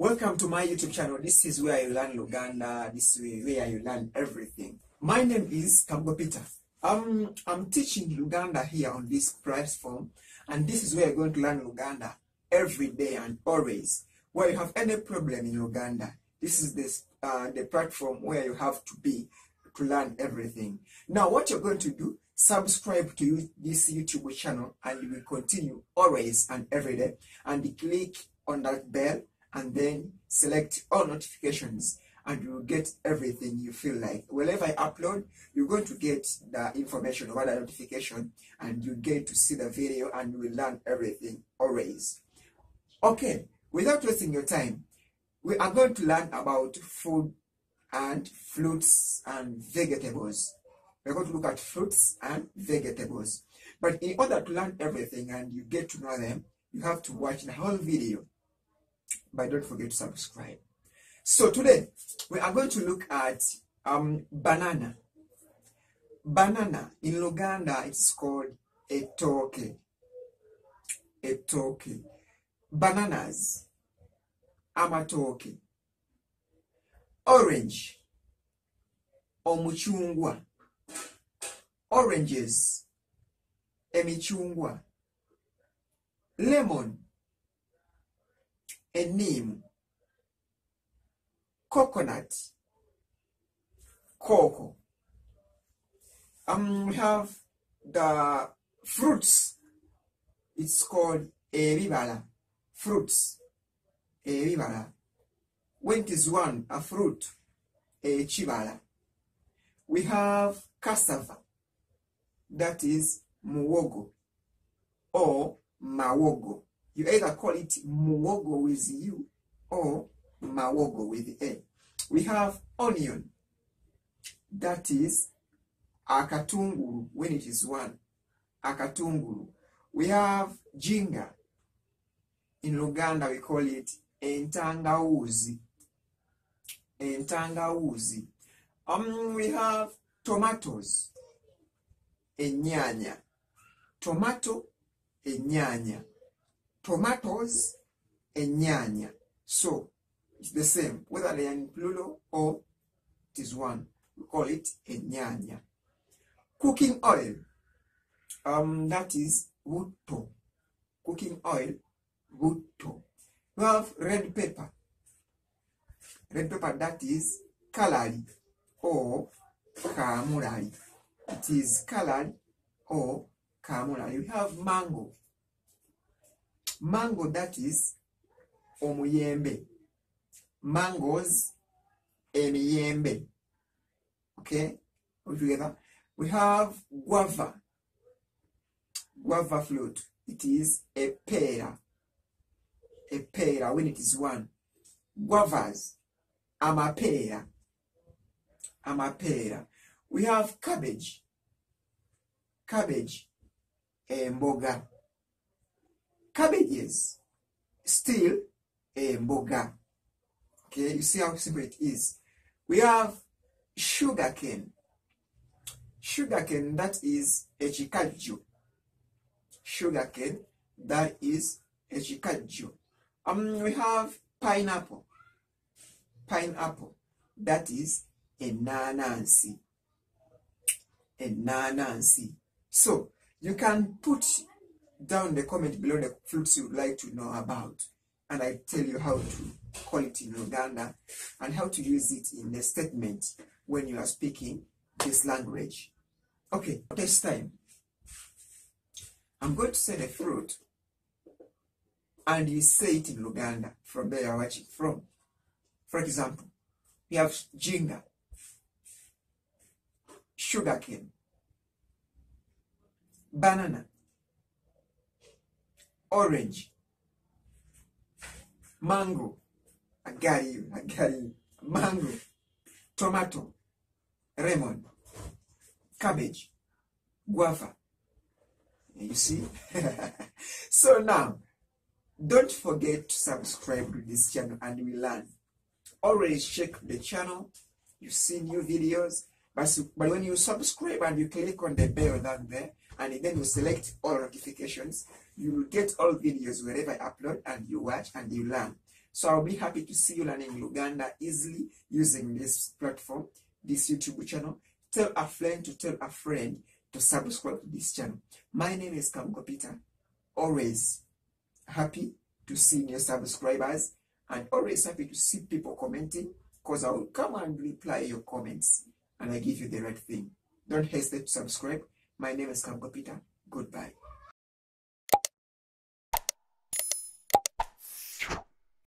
Welcome to my YouTube channel. This is where you learn Luganda. This is where you learn everything. My name is Kabgo Peter. I'm teaching Luganda here on this platform, and this is where you're going to learn Luganda every day and always. Where you have any problem in Luganda, this is the platform where you have to be to learn everything. Now, what you're going to do, subscribe to this YouTube channel, and you will continue always and every day, and click on that bell and then select all notifications, and you will get everything you feel like. Whenever I upload, you're going to get the information about the notification, and you get to see the video, and you will learn everything always. Okay, without wasting your time, we are going to learn about food and fruits and vegetables. We're going to look at fruits and vegetables. But in order to learn everything and you get to know them, you have to watch the whole video. But don't forget to subscribe. So today, we are going to look at banana. Banana, in Luganda, it's called etoke. Etoke. Bananas, amatoke. Orange, omuchungwa. Oranges, emichungwa. Lemon, neem. Coconut, cocoa. We have the fruits. It's called ebibala. Fruits, ebibala. When it is one, a fruit, chibala. We have cassava. That is muwogo or mawogo. You either call it muwogo with U or mawogo with A. We have onion. That is akatunguru when it is one. Akatunguru. We have jinga. In Luganda we call it entangawuzi. Entangawuzi. We have tomatoes. Enyanya. Tomato, enyanya. Tomatoes, enyanya. So, it's the same, whether they are in plural or it is one. We call it enyanya. Cooking oil. That is butto. Cooking oil, butto. We have red pepper. Red pepper, that is kalari or kamurari. It is colored or kamurari. We have mango. Mango, that is omuyembe. Mangoes, emiyembe. Okay? All together. We have guava. Guava fruit. It is a pear. A pear when it is one. Guavas, amapera. Amapera. We have cabbage. Cabbage, mboga. Cabbages, still mboga. Okay, you see how simple it is. We have sugarcane. Sugarcane, that is echikajjo. Sugarcane, that is echikajjo. We have pineapple. Pineapple, that is enanansi. Enanansi. So, you can put down the comment below the fruits you would like to know about, and I tell you how to call it in Luganda and how to use it in the statement when you are speaking this language. Okay, this time I'm going to say the fruit and you say it in Luganda from where you are watching from. For example, we have jinga, sugarcane, banana, orange, mango, I got you, mango, tomato, lemon, cabbage, guava. You see? So now, don't forget to subscribe to this channel and we learn. Always check the channel, you see new videos, but when you subscribe and you click on the bell down there, and then you select all notifications, you will get all videos wherever I upload, and you watch and you learn. So I'll be happy to see you learning Luganda easily using this platform, this YouTube channel. Tell a friend to tell a friend to subscribe to this channel. My name is Kamuko Peter. Always happy to see new subscribers and always happy to see people commenting, because I will come and reply your comments and I give you the right thing. Don't hesitate to subscribe. My name is Kamuko Peter. Goodbye.